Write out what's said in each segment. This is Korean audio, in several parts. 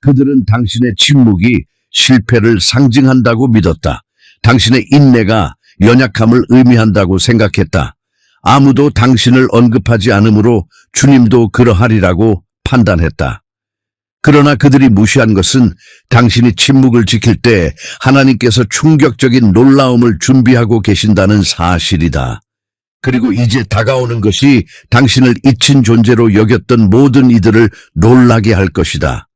그들은 당신의 침묵이 실패를 상징한다고 믿었다. 당신의 인내가 연약함을 의미한다고 생각했다. 아무도 당신을 언급하지 않으므로 주님도 그러하리라고 판단했다. 그러나 그들이 무시한 것은 당신이 침묵을 지킬 때 하나님께서 충격적인 놀라움을 준비하고 계신다는 사실이다. 그리고 이제 다가오는 것이 당신을 잊힌 존재로 여겼던 모든 이들을 놀라게 할 것이다.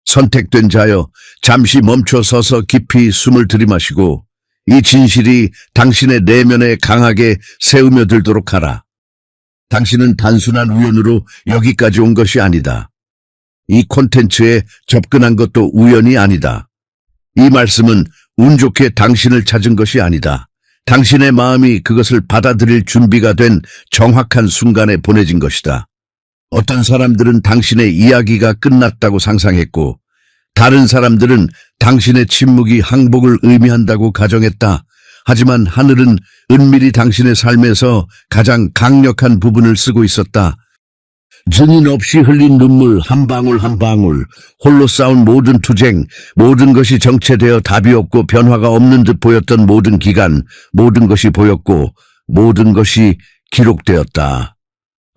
선택된 자여, 잠시 멈춰 서서 깊이 숨을 들이마시고 이 진실이 당신의 내면에 강하게 새으며들도록 하라. 당신은 단순한 우연으로 여기까지 온 것이 아니다. 이 콘텐츠에 접근한 것도 우연이 아니다. 이 말씀은 운 좋게 당신을 찾은 것이 아니다. 당신의 마음이 그것을 받아들일 준비가 된 정확한 순간에 보내진 것이다. 어떤 사람들은 당신의 이야기가 끝났다고 상상했고, 다른 사람들은 당신의 침묵이 항복을 의미한다고 가정했다. 하지만 하늘은 은밀히 당신의 삶에서 가장 강력한 부분을 쓰고 있었다. 증인 없이 흘린 눈물 한 방울 한 방울, 홀로 싸운 모든 투쟁, 모든 것이 정체되어 답이 없고 변화가 없는 듯 보였던 모든 기간, 모든 것이 보였고 모든 것이 기록되었다.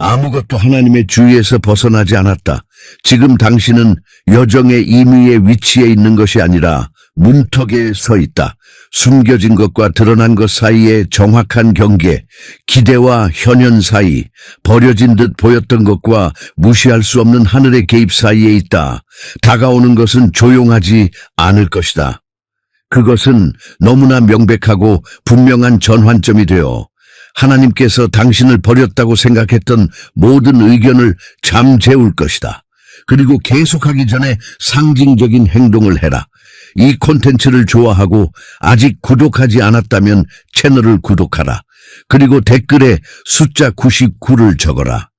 아무것도 하나님의 주위에서 벗어나지 않았다. 지금 당신은 여정의 임의의 위치에 있는 것이 아니라 문턱에 서 있다. 숨겨진 것과 드러난 것 사이의 정확한 경계, 기대와 현현 사이, 버려진 듯 보였던 것과 무시할 수 없는 하늘의 개입 사이에 있다. 다가오는 것은 조용하지 않을 것이다. 그것은 너무나 명백하고 분명한 전환점이 되어 하나님께서 당신을 버렸다고 생각했던 모든 의견을 잠재울 것이다. 그리고 계속하기 전에 상징적인 행동을 해라. 이 콘텐츠를 좋아하고 아직 구독하지 않았다면 채널을 구독하라. 그리고 댓글에 숫자 99를 적어라.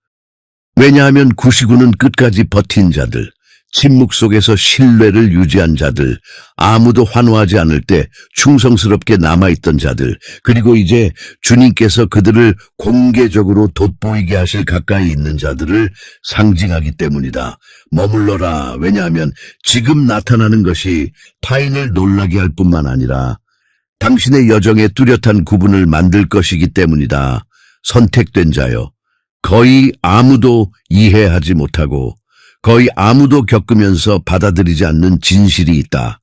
왜냐하면 99는 끝까지 버틴 자들, 침묵 속에서 신뢰를 유지한 자들, 아무도 환호하지 않을 때 충성스럽게 남아있던 자들, 그리고 이제 주님께서 그들을 공개적으로 돋보이게 하실 가까이 있는 자들을 상징하기 때문이다. 머물러라. 왜냐하면 지금 나타나는 것이 타인을 놀라게 할 뿐만 아니라 당신의 여정에 뚜렷한 구분을 만들 것이기 때문이다. 선택된 자여, 거의 아무도 이해하지 못하고 거의 아무도 겪으면서 받아들이지 않는 진실이 있다.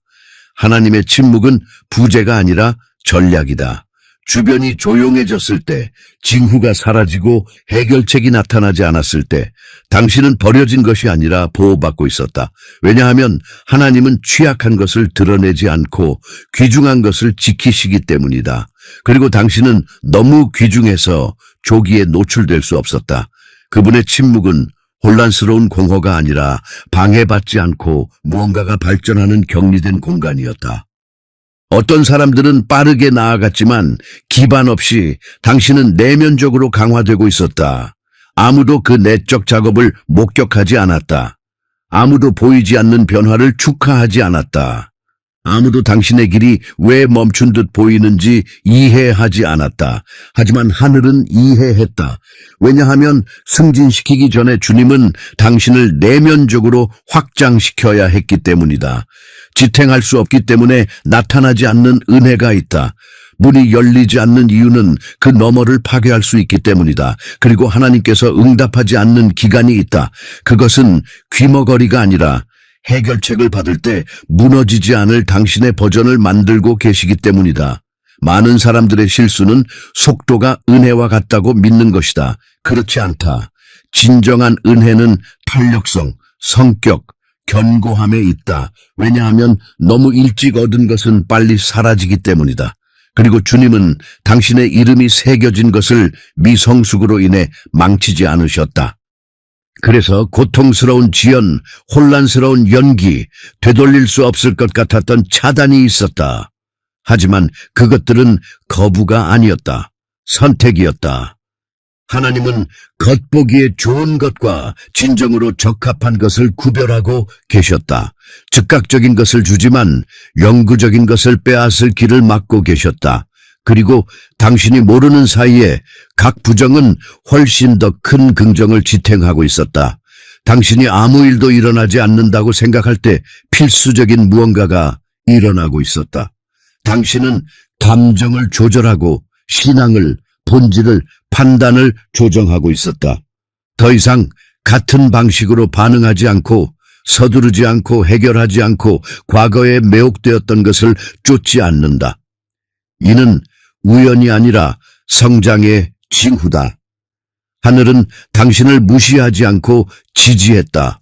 하나님의 침묵은 부재가 아니라 전략이다. 주변이 조용해졌을 때, 징후가 사라지고 해결책이 나타나지 않았을 때 당신은 버려진 것이 아니라 보호받고 있었다. 왜냐하면 하나님은 취약한 것을 드러내지 않고 귀중한 것을 지키시기 때문이다. 그리고 당신은 너무 귀중해서 조기에 노출될 수 없었다. 그분의 침묵은 혼란스러운 공허가 아니라 방해받지 않고 무언가가 발전하는 격리된 공간이었다. 어떤 사람들은 빠르게 나아갔지만 기반 없이 당신은 내면적으로 강화되고 있었다. 아무도 그 내적 작업을 목격하지 않았다. 아무도 보이지 않는 변화를 축하하지 않았다. 아무도 당신의 길이 왜 멈춘 듯 보이는지 이해하지 않았다. 하지만 하늘은 이해했다. 왜냐하면 승진시키기 전에 주님은 당신을 내면적으로 확장시켜야 했기 때문이다. 지탱할 수 없기 때문에 나타나지 않는 은혜가 있다. 문이 열리지 않는 이유는 그 너머를 파괴할 수 있기 때문이다. 그리고 하나님께서 응답하지 않는 기간이 있다. 그것은 귀머거리가 아니라 해결책을 받을 때 무너지지 않을 당신의 버전을 만들고 계시기 때문이다. 많은 사람들의 실수는 속도가 은혜와 같다고 믿는 것이다. 그렇지 않다. 진정한 은혜는 탄력성, 성격, 견고함에 있다. 왜냐하면 너무 일찍 얻은 것은 빨리 사라지기 때문이다. 그리고 주님은 당신의 이름이 새겨진 것을 미성숙으로 인해 망치지 않으셨다. 그래서 고통스러운 지연, 혼란스러운 연기, 되돌릴 수 없을 것 같았던 차단이 있었다. 하지만 그것들은 거부가 아니었다. 선택이었다. 하나님은 겉보기에 좋은 것과 진정으로 적합한 것을 구별하고 계셨다. 즉각적인 것을 주지만 영구적인 것을 빼앗을 길을 막고 계셨다. 그리고 당신이 모르는 사이에 각 부정은 훨씬 더 큰 긍정을 지탱하고 있었다. 당신이 아무 일도 일어나지 않는다고 생각할 때 필수적인 무언가가 일어나고 있었다. 당신은 감정을 조절하고 신앙을, 본질을, 판단을 조정하고 있었다. 더 이상 같은 방식으로 반응하지 않고 서두르지 않고 해결하지 않고 과거에 매혹되었던 것을 쫓지 않는다. 이는 우연이 아니라 성장의 징후다. 하늘은 당신을 무시하지 않고 지지했다.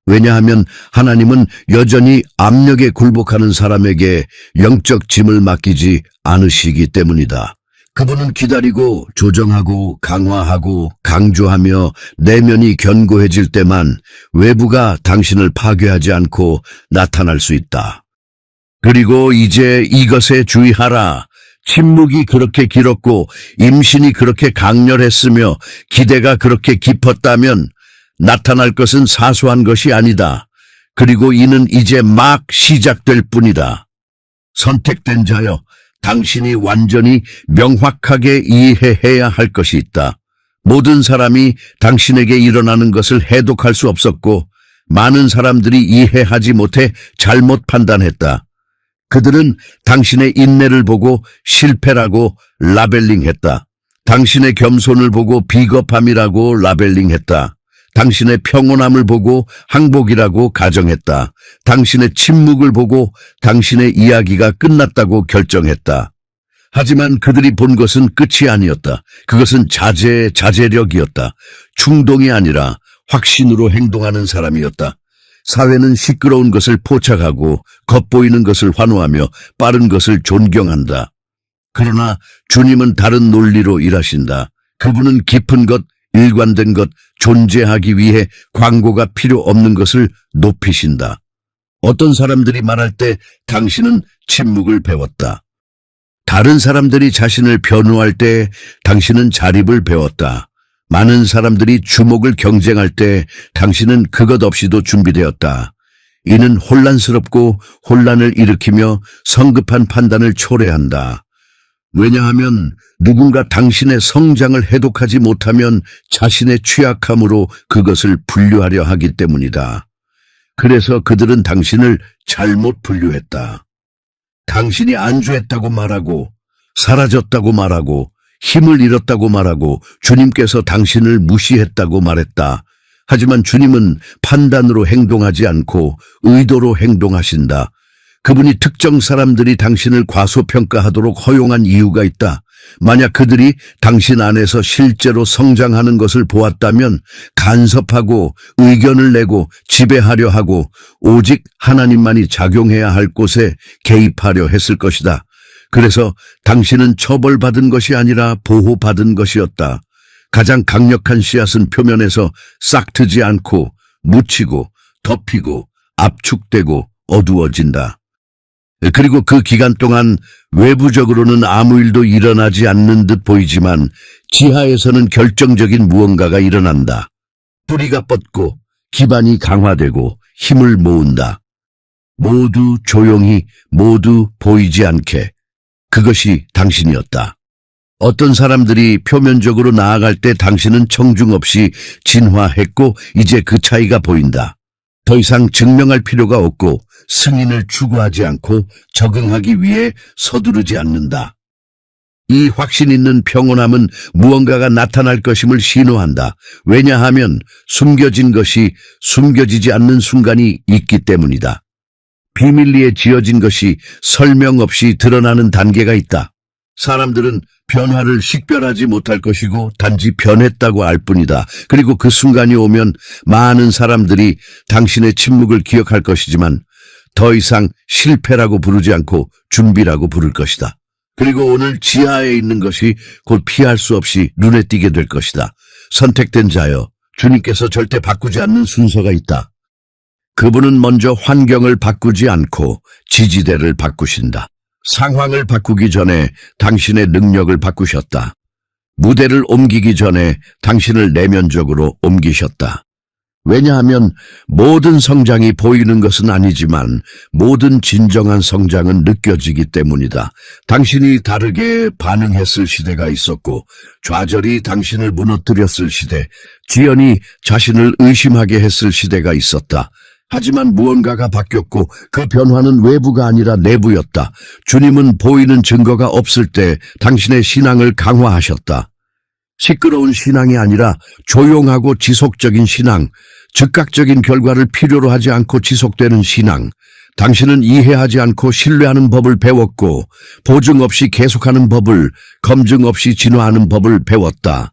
왜냐하면 하나님은 여전히 압력에 굴복하는 사람에게 영적 짐을 맡기지 않으시기 때문이다. 그분은 기다리고 조정하고 강화하고 강조하며 내면이 견고해질 때만 외부가 당신을 파괴하지 않고 나타날 수 있다. 그리고 이제 이것에 주의하라. 침묵이 그렇게 길었고 임신이 그렇게 강렬했으며 기대가 그렇게 깊었다면 나타날 것은 사소한 것이 아니다. 그리고 이는 이제 막 시작될 뿐이다. 선택된 자여, 당신이 완전히 명확하게 이해해야 할 것이 있다. 모든 사람이 당신에게 일어나는 것을 해독할 수 없었고 많은 사람들이 이해하지 못해 잘못 판단했다. 그들은 당신의 인내를 보고 실패라고 라벨링했다. 당신의 겸손을 보고 비겁함이라고 라벨링했다. 당신의 평온함을 보고 항복이라고 가정했다. 당신의 침묵을 보고 당신의 이야기가 끝났다고 결정했다. 하지만 그들이 본 것은 끝이 아니었다. 그것은 자제력이었다. 충동이 아니라 확신으로 행동하는 사람이었다. 사회는 시끄러운 것을 포착하고 겉보이는 것을 환호하며 빠른 것을 존경한다. 그러나 주님은 다른 논리로 일하신다. 그분은 깊은 것, 일관된 것, 존재하기 위해 광고가 필요 없는 것을 높이신다. 어떤 사람들이 말할 때 당신은 침묵을 배웠다. 다른 사람들이 자신을 변호할 때 당신은 자립을 배웠다. 많은 사람들이 주목을 경쟁할 때 당신은 그것 없이도 준비되었다. 이는 혼란스럽고 혼란을 일으키며 성급한 판단을 초래한다. 왜냐하면 누군가 당신의 성장을 해독하지 못하면 자신의 취약함으로 그것을 분류하려 하기 때문이다. 그래서 그들은 당신을 잘못 분류했다. 당신이 안주했다고 말하고 사라졌다고 말하고 힘을 잃었다고 말하고 주님께서 당신을 무시했다고 말했다. 하지만 주님은 판단으로 행동하지 않고 의도로 행동하신다. 그분이 특정 사람들이 당신을 과소평가하도록 허용한 이유가 있다. 만약 그들이 당신 안에서 실제로 성장하는 것을 보았다면 간섭하고 의견을 내고 지배하려 하고 오직 하나님만이 작용해야 할 곳에 개입하려 했을 것이다. 그래서 당신은 처벌받은 것이 아니라 보호받은 것이었다. 가장 강력한 씨앗은 표면에서 싹트지 않고 묻히고 덮이고 압축되고 어두워진다. 그리고 그 기간 동안 외부적으로는 아무 일도 일어나지 않는 듯 보이지만 지하에서는 결정적인 무언가가 일어난다. 뿌리가 뻗고 기반이 강화되고 힘을 모은다. 모두 조용히, 모두 보이지 않게. 그것이 당신이었다. 어떤 사람들이 표면적으로 나아갈 때 당신은 청중 없이 진화했고 이제 그 차이가 보인다. 더 이상 증명할 필요가 없고 승인을 추구하지 않고 적응하기 위해 서두르지 않는다. 이 확신 있는 평온함은 무언가가 나타날 것임을 신호한다. 왜냐하면 숨겨진 것이 숨겨지지 않는 순간이 있기 때문이다. 비밀리에 지어진 것이 설명 없이 드러나는 단계가 있다. 사람들은 변화를 식별하지 못할 것이고 단지 변했다고 알 뿐이다. 그리고 그 순간이 오면 많은 사람들이 당신의 침묵을 기억할 것이지만 더 이상 실패라고 부르지 않고 준비라고 부를 것이다. 그리고 오늘 지하에 있는 것이 곧 피할 수 없이 눈에 띄게 될 것이다. 선택된 자여, 주님께서 절대 바꾸지 않는 순서가 있다. 그분은 먼저 환경을 바꾸지 않고 지지대를 바꾸신다. 상황을 바꾸기 전에 당신의 능력을 바꾸셨다. 무대를 옮기기 전에 당신을 내면적으로 옮기셨다. 왜냐하면 모든 성장이 보이는 것은 아니지만 모든 진정한 성장은 느껴지기 때문이다. 당신이 다르게 반응했을 시대가 있었고 좌절이 당신을 무너뜨렸을 시대, 지연이 자신을 의심하게 했을 시대가 있었다. 하지만 무언가가 바뀌었고 그 변화는 외부가 아니라 내부였다. 주님은 보이는 증거가 없을 때 당신의 신앙을 강화하셨다. 시끄러운 신앙이 아니라 조용하고 지속적인 신앙, 즉각적인 결과를 필요로 하지 않고 지속되는 신앙. 당신은 이해하지 않고 신뢰하는 법을 배웠고 보증 없이 계속하는 법을, 검증 없이 진화하는 법을 배웠다.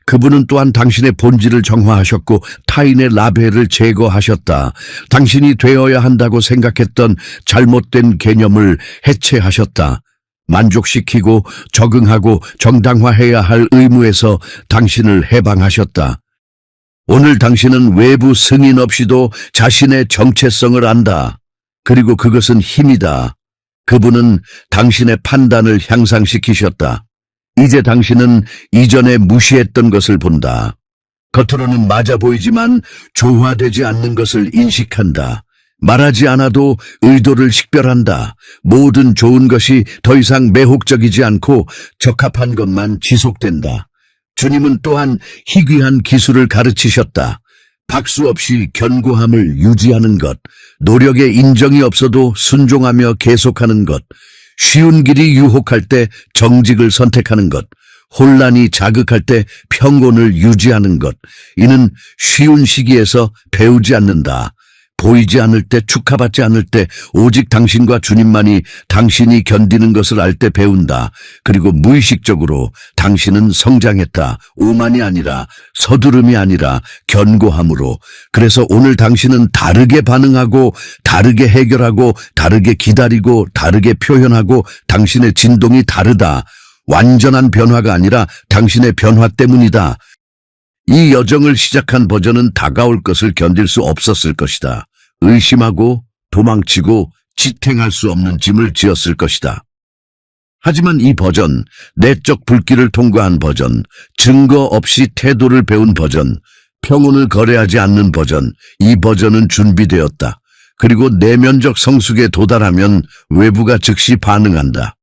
그분은 또한 당신의 본질을 정화하셨고 타인의 라벨을 제거하셨다. 당신이 되어야 한다고 생각했던 잘못된 개념을 해체하셨다. 만족시키고 적응하고 정당화해야 할 의무에서 당신을 해방하셨다. 오늘 당신은 외부 승인 없이도 자신의 정체성을 안다. 그리고 그것은 힘이다. 그분은 당신의 판단을 향상시키셨다. 이제 당신은 이전에 무시했던 것을 본다. 겉으로는 맞아 보이지만 조화되지 않는 것을 인식한다. 말하지 않아도 의도를 식별한다. 모든 좋은 것이 더 이상 매혹적이지 않고 적합한 것만 지속된다. 주님은 또한 희귀한 기술을 가르치셨다. 박수 없이 견고함을 유지하는 것, 노력의 인정이 없어도 순종하며 계속하는 것, 쉬운 길이 유혹할 때 정직을 선택하는 것, 혼란이 자극할 때 평온을 유지하는 것. 이는 쉬운 시기에서 배우지 않는다. 보이지 않을 때, 축하받지 않을 때, 오직 당신과 주님만이 당신이 견디는 것을 알 때 배운다. 그리고 무의식적으로 당신은 성장했다. 오만이 아니라, 서두름이 아니라 견고함으로. 그래서 오늘 당신은 다르게 반응하고, 다르게 해결하고, 다르게 기다리고, 다르게 표현하고, 당신의 진동이 다르다. 완전한 변화가 아니라 당신의 변화 때문이다. 이 여정을 시작한 버전은 다가올 것을 견딜 수 없었을 것이다. 의심하고 도망치고 지탱할 수 없는 짐을 지었을 것이다. 하지만 이 버전, 내적 불길을 통과한 버전, 증거 없이 태도를 배운 버전, 평온을 거래하지 않는 버전, 이 버전은 준비되었다. 그리고 내면적 성숙에 도달하면 외부가 즉시 반응한다.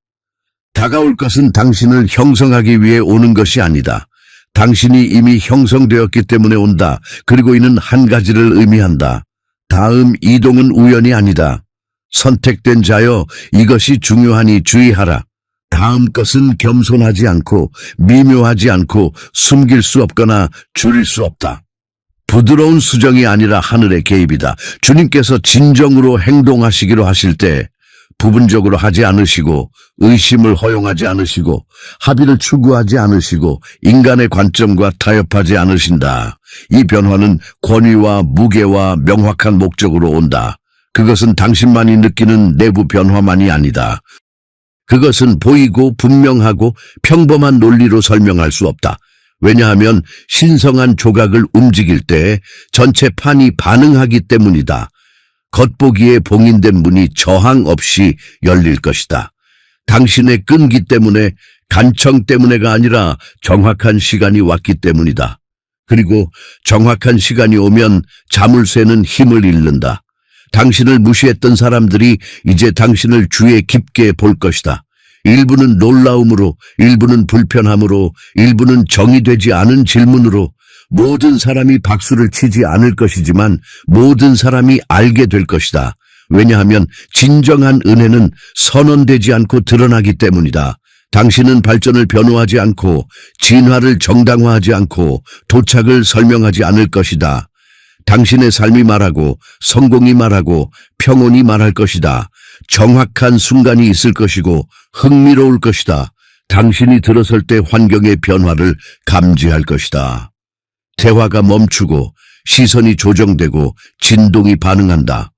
다가올 것은 당신을 형성하기 위해 오는 것이 아니다. 당신이 이미 형성되었기 때문에 온다. 그리고 이는 한 가지를 의미한다. 다음 이동은 우연이 아니다. 선택된 자여, 이것이 중요하니 주의하라. 다음 것은 겸손하지 않고 미묘하지 않고 숨길 수 없거나 줄일 수 없다. 부드러운 수정이 아니라 하늘의 개입이다. 주님께서 진정으로 행동하시기로 하실 때 부분적으로 하지 않으시고 의심을 허용하지 않으시고 합의를 추구하지 않으시고 인간의 관점과 타협하지 않으신다. 이 변화는 권위와 무게와 명확한 목적으로 온다. 그것은 당신만이 느끼는 내부 변화만이 아니다. 그것은 보이고 분명하고 평범한 논리로 설명할 수 없다. 왜냐하면 신성한 조각을 움직일 때 전체 판이 반응하기 때문이다. 겉보기에 봉인된 문이 저항 없이 열릴 것이다. 당신의 끈기 때문에, 간청 때문에가 아니라 정확한 시간이 왔기 때문이다. 그리고 정확한 시간이 오면 자물쇠는 힘을 잃는다. 당신을 무시했던 사람들이 이제 당신을 주의 깊게 볼 것이다. 일부는 놀라움으로, 일부는 불편함으로, 일부는 정의되지 않은 질문으로. 모든 사람이 박수를 치지 않을 것이지만 모든 사람이 알게 될 것이다. 왜냐하면 진정한 은혜는 선언되지 않고 드러나기 때문이다. 당신은 발전을 변호하지 않고 진화를 정당화하지 않고 도착을 설명하지 않을 것이다. 당신의 삶이 말하고 성공이 말하고 평온이 말할 것이다. 정확한 순간이 있을 것이고 흥미로울 것이다. 당신이 들어설 때 환경의 변화를 감지할 것이다. 대화가 멈추고 시선이 조정되고 진동이 반응한다.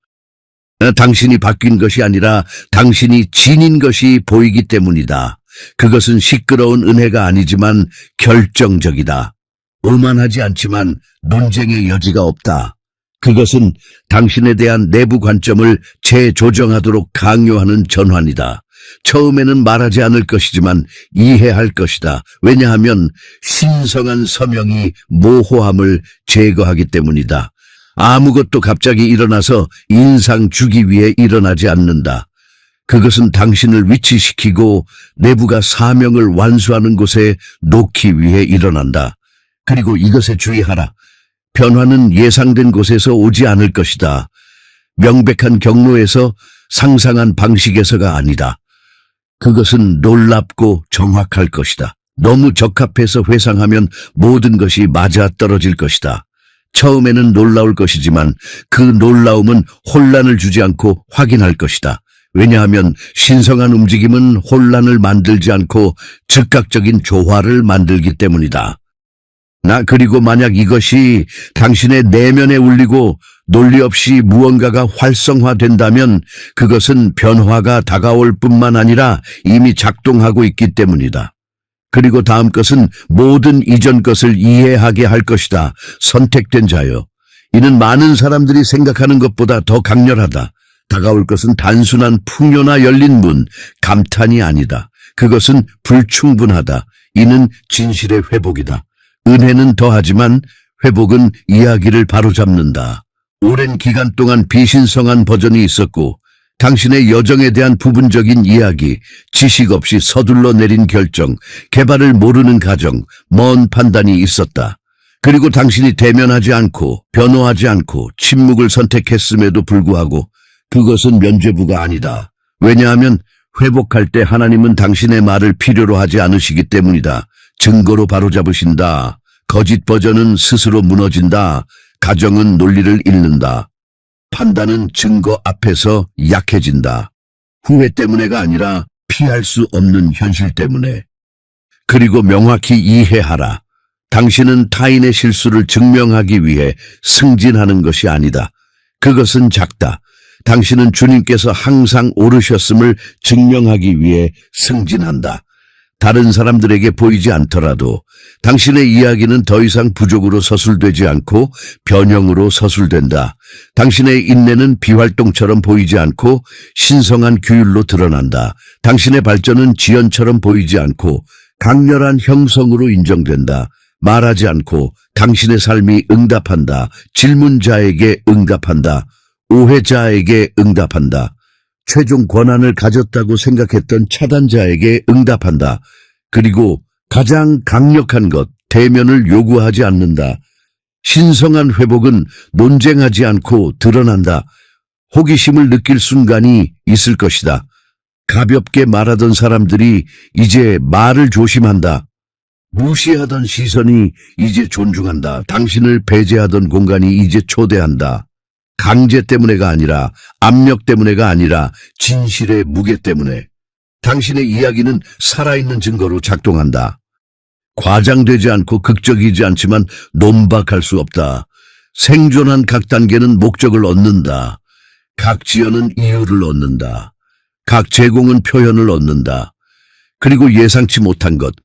당신이 바뀐 것이 아니라 당신이 지닌 것이 보이기 때문이다. 그것은 시끄러운 은혜가 아니지만 결정적이다. 오만하지 않지만 논쟁의 여지가 없다. 그것은 당신에 대한 내부 관점을 재조정하도록 강요하는 전환이다. 처음에는 말하지 않을 것이지만 이해할 것이다. 왜냐하면 신성한 서명이 모호함을 제거하기 때문이다. 아무것도 갑자기 일어나서 인상 주기 위해 일어나지 않는다. 그것은 당신을 위치시키고 내부가 사명을 완수하는 곳에 놓기 위해 일어난다. 그리고 이것에 주의하라. 변화는 예상된 곳에서 오지 않을 것이다. 명백한 경로에서 상상한 방식에서가 아니다. 그것은 놀랍고 정확할 것이다. 너무 적합해서 회상하면 모든 것이 맞아떨어질 것이다. 처음에는 놀라울 것이지만 그 놀라움은 혼란을 주지 않고 확인할 것이다. 왜냐하면 신성한 움직임은 혼란을 만들지 않고 즉각적인 조화를 만들기 때문이다. 그리고 만약 이것이 당신의 내면에 울리고 논리 없이 무언가가 활성화된다면 그것은 변화가 다가올 뿐만 아니라 이미 작동하고 있기 때문이다. 그리고 다음 것은 모든 이전 것을 이해하게 할 것이다. 선택된 자여. 이는 많은 사람들이 생각하는 것보다 더 강렬하다. 다가올 것은 단순한 풍요나 열린 문, 감탄이 아니다. 그것은 불충분하다. 이는 진실의 회복이다. 은혜는 더하지만 회복은 이야기를 바로잡는다. 오랜 기간 동안 비신성한 버전이 있었고 당신의 여정에 대한 부분적인 이야기, 지식 없이 서둘러 내린 결정, 개발을 모르는 가정, 먼 판단이 있었다. 그리고 당신이 대면하지 않고 변호하지 않고 침묵을 선택했음에도 불구하고 그것은 면죄부가 아니다. 왜냐하면 회복할 때 하나님은 당신의 말을 필요로 하지 않으시기 때문이다. 증거로 바로잡으신다. 거짓 버전은 스스로 무너진다. 가정은 논리를 잃는다. 판단은 증거 앞에서 약해진다. 후회 때문에가 아니라 피할 수 없는 현실 때문에. 그리고 명확히 이해하라. 당신은 타인의 실수를 증명하기 위해 승진하는 것이 아니다. 그것은 작다. 당신은 주님께서 항상 옳으셨음을 증명하기 위해 승진한다. 다른 사람들에게 보이지 않더라도 당신의 이야기는 더 이상 부족으로 서술되지 않고 변형으로 서술된다. 당신의 인내는 비활동처럼 보이지 않고 신성한 규율로 드러난다. 당신의 발전은 지연처럼 보이지 않고 강렬한 형성으로 인정된다. 말하지 않고 당신의 삶이 응답한다. 질문자에게 응답한다. 오해자에게 응답한다. 최종 권한을 가졌다고 생각했던 차단자에게 응답한다. 그리고 가장 강력한 것, 대면을 요구하지 않는다. 신성한 회복은 논쟁하지 않고 드러난다. 호기심을 느낄 순간이 있을 것이다. 가볍게 말하던 사람들이 이제 말을 조심한다. 무시하던 시선이 이제 존중한다. 당신을 배제하던 공간이 이제 초대한다. 강제 때문에가 아니라 압력 때문에가 아니라 진실의 무게 때문에. 당신의 이야기는 살아있는 증거로 작동한다. 과장되지 않고 극적이지 않지만 논박할 수 없다. 생존한 각 단계는 목적을 얻는다. 각 지연은 이유를 얻는다. 각 제공은 표현을 얻는다. 그리고 예상치 못한 것.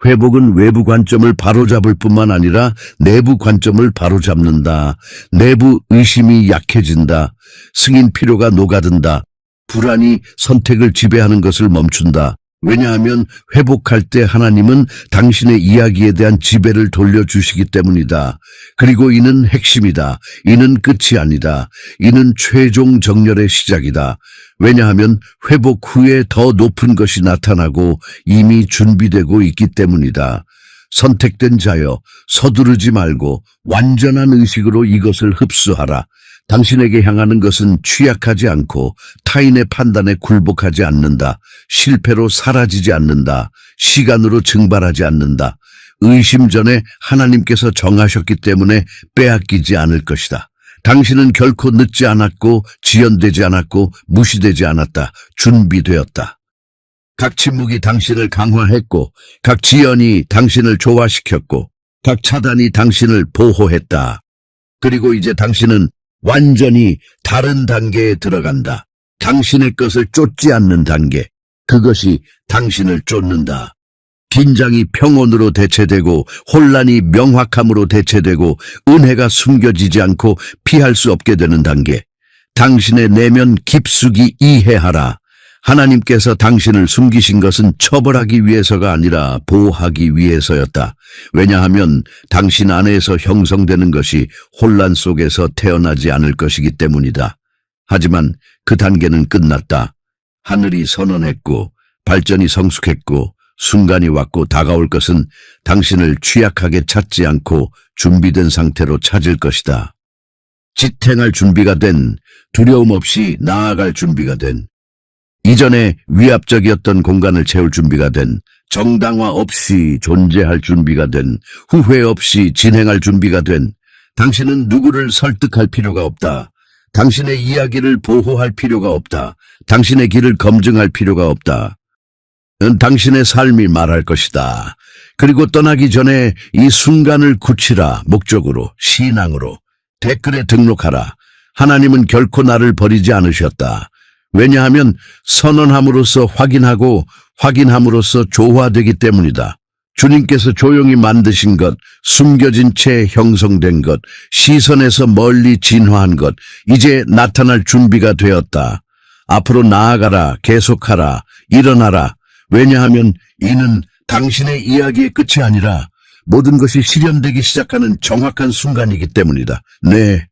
회복은 외부 관점을 바로잡을 뿐만 아니라 내부 관점을 바로잡는다. 내부 의심이 약해진다. 승인 필요가 녹아든다. 불안이 선택을 지배하는 것을 멈춘다. 왜냐하면 회복할 때 하나님은 당신의 이야기에 대한 지배를 돌려주시기 때문이다. 그리고 이는 핵심이다. 이는 끝이 아니다. 이는 최종 정렬의 시작이다. 왜냐하면 회복 후에 더 높은 것이 나타나고 이미 준비되고 있기 때문이다. 선택된 자여, 서두르지 말고 완전한 의식으로 이것을 흡수하라. 당신에게 향하는 것은 취약하지 않고 타인의 판단에 굴복하지 않는다. 실패로 사라지지 않는다. 시간으로 증발하지 않는다. 의심 전에 하나님께서 정하셨기 때문에 빼앗기지 않을 것이다. 당신은 결코 늦지 않았고 지연되지 않았고 무시되지 않았다. 준비되었다. 각 침묵이 당신을 강화했고 각 지연이 당신을 조화시켰고 각 차단이 당신을 보호했다. 그리고 이제 당신은 완전히 다른 단계에 들어간다. 당신의 것을 쫓지 않는 단계. 그것이 당신을 쫓는다. 긴장이 평온으로 대체되고 혼란이 명확함으로 대체되고 은혜가 숨겨지지 않고 피할 수 없게 되는 단계. 당신의 내면 깊숙이 이해하라. 하나님께서 당신을 숨기신 것은 처벌하기 위해서가 아니라 보호하기 위해서였다. 왜냐하면 당신 안에서 형성되는 것이 혼란 속에서 태어나지 않을 것이기 때문이다. 하지만 그 단계는 끝났다. 하늘이 선언했고 발전이 성숙했고 순간이 왔고 다가올 것은 당신을 취약하게 찾지 않고 준비된 상태로 찾을 것이다. 지탱할 준비가 된, 두려움 없이 나아갈 준비가 된, 이전에 위압적이었던 공간을 채울 준비가 된, 정당화 없이 존재할 준비가 된, 후회 없이 진행할 준비가 된, 당신은 누구를 설득할 필요가 없다. 당신의 이야기를 보호할 필요가 없다. 당신의 길을 검증할 필요가 없다. 당신의 삶이 말할 것이다. 그리고 떠나기 전에 이 순간을 굳히라. 목적으로, 신앙으로. 댓글에 등록하라. 하나님은 결코 나를 버리지 않으셨다. 왜냐하면 선언함으로써 확인하고 확인함으로써 조화되기 때문이다. 주님께서 조용히 만드신 것, 숨겨진 채 형성된 것, 시선에서 멀리 진화한 것, 이제 나타날 준비가 되었다. 앞으로 나아가라, 계속하라, 일어나라. 왜냐하면 이는 당신의 이야기의 끝이 아니라 모든 것이 실현되기 시작하는 정확한 순간이기 때문이다. 네,